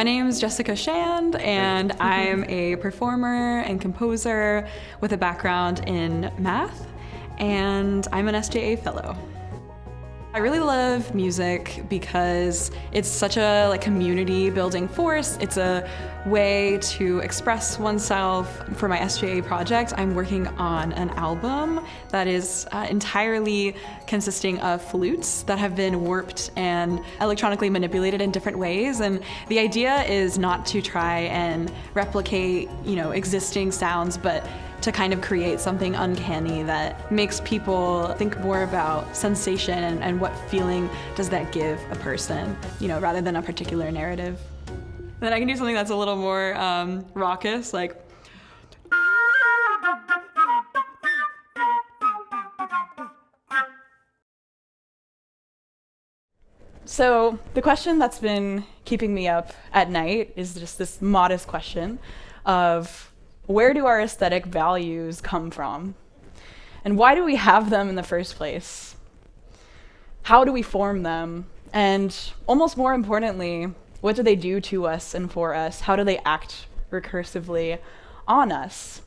My name is Jessica Shand, and I'm a performer and composer with a background in math, and I'm an SJA fellow. I really love music because it's such a community building force. It's a way to express oneself. For my SJA project, I'm working on an album that is entirely consisting of flutes that have been warped and electronically manipulated in different ways. And the idea is not to try and replicate, existing sounds, but to kind of create something uncanny that makes people think more about sensation and what feeling does that give a person, rather than a particular narrative. Then I can do something that's a little more raucous, like. So the question that's been keeping me up at night is just this modest question of, where do our aesthetic values come from? And why do we have them in the first place? How do we form them? And almost more importantly, what do they do to us and for us? How do they act recursively on us?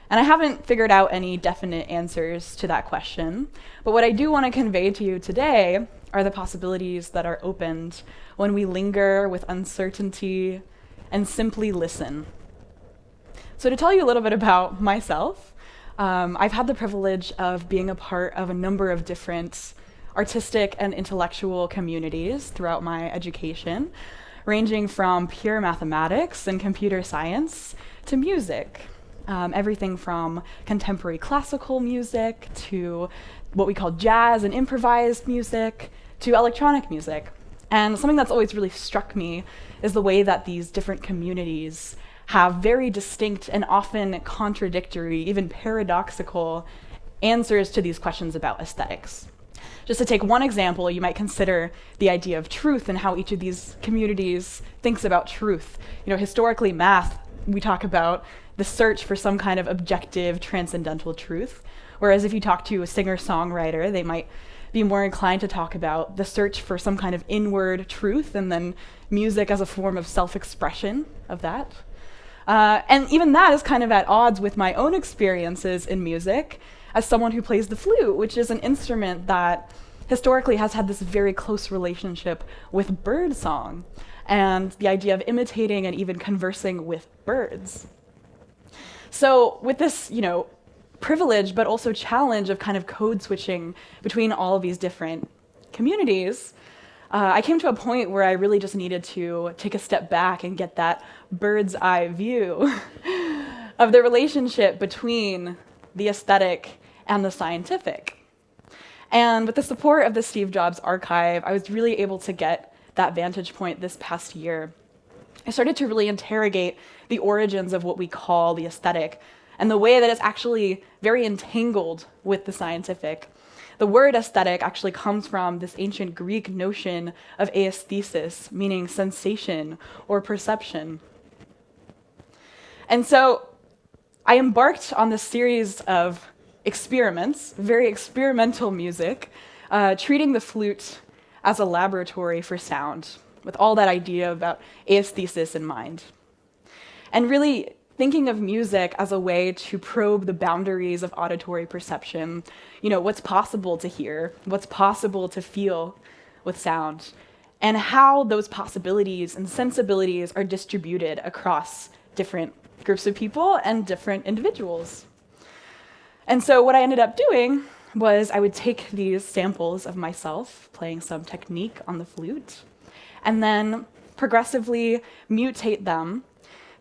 And I haven't figured out any definite answers to that question, but what I do want to convey to you today are the possibilities that are opened when we linger with uncertainty and simply listen. So to tell you a little bit about myself, I've had the privilege of being a part of a number of different artistic and intellectual communities throughout my education, ranging from pure mathematics and computer science to music. Everything from contemporary classical music to what we call jazz and improvised music to electronic music. And something that's always really struck me is the way that these different communities have very distinct and often contradictory, even paradoxical answers to these questions about aesthetics. Just to take one example, you might consider the idea of truth and how each of these communities thinks about truth. Historically, math, we talk about the search for some kind of objective, transcendental truth, whereas if you talk to a singer-songwriter, they might be more inclined to talk about the search for some kind of inward truth, and then music as a form of self-expression of that. And even that is kind of at odds with my own experiences in music as someone who plays the flute, which is an instrument that historically has had this very close relationship with birdsong and the idea of imitating and even conversing with birds. So with this, privilege, but also challenge of kind of code switching between all of these different communities, I came to a point where I really just needed to take a step back and get that bird's eye view of the relationship between the aesthetic and the scientific. And with the support of the Steve Jobs Archive, I was really able to get that vantage point this past year. I started to really interrogate the origins of what we call the aesthetic and the way that it's actually very entangled with the scientific. The word aesthetic actually comes from this ancient Greek notion of aesthesis, meaning sensation or perception. And so I embarked on this series of experiments, very experimental music, treating the flute as a laboratory for sound, with all that idea about aesthesis in mind. And really thinking of music as a way to probe the boundaries of auditory perception, what's possible to hear, what's possible to feel with sound, and how those possibilities and sensibilities are distributed across different groups of people and different individuals. And so what I ended up doing was I would take these samples of myself playing some technique on the flute, and then progressively mutate them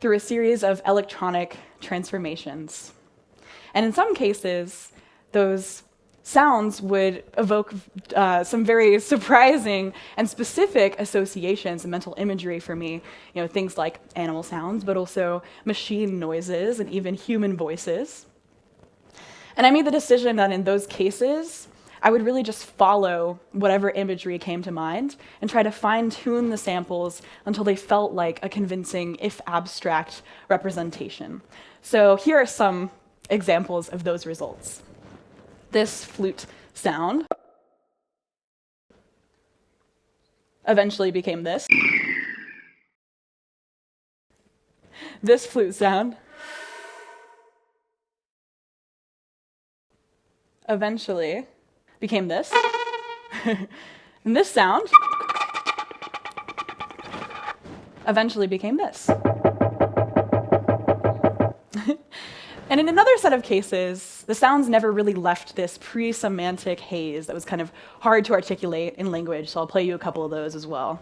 through a series of electronic transformations. And in some cases, those sounds would evoke some very surprising and specific associations and mental imagery for me, things like animal sounds, but also machine noises and even human voices. And I made the decision that in those cases, I would really just follow whatever imagery came to mind and try to fine-tune the samples until they felt like a convincing, if abstract, representation. So here are some examples of those results. This flute sound eventually became this. this flute sound eventually became this. And this sound eventually became this. And in another set of cases, the sounds never really left this pre-semantic haze that was kind of hard to articulate in language, so I'll play you a couple of those as well.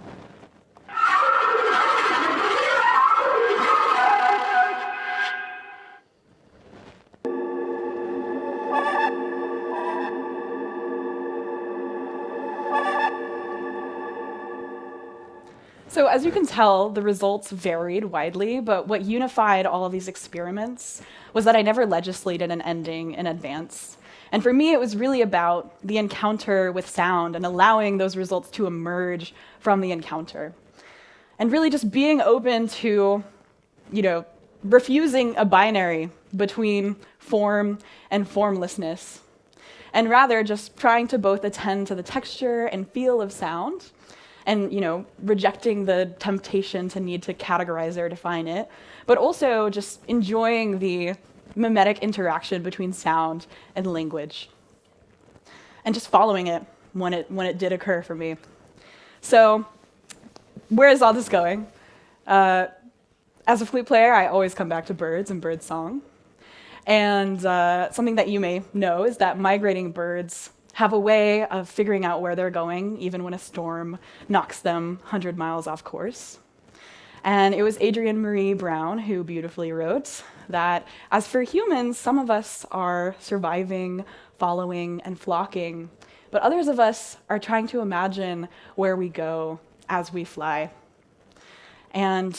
So as you can tell, the results varied widely, but what unified all of these experiments was that I never legislated an ending in advance. And for me, it was really about the encounter with sound and allowing those results to emerge from the encounter. And really just being open to, refusing a binary between form and formlessness. And rather just trying to both attend to the texture and feel of sound, and rejecting the temptation to need to categorize or define it, but also just enjoying the mimetic interaction between sound and language, and just following it when it did occur for me. So, where is all this going? As a flute player, I always come back to birds and bird song, and something that you may know is that migrating birds have a way of figuring out where they're going, even when a storm knocks them 100 miles off course. And it was Adrienne Marie Brown who beautifully wrote that, as for humans, some of us are surviving, following, and flocking, but others of us are trying to imagine where we go as we fly. And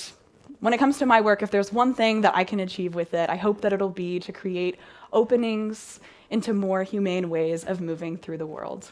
when it comes to my work, if there's one thing that I can achieve with it, I hope that it'll be to create openings into more humane ways of moving through the world.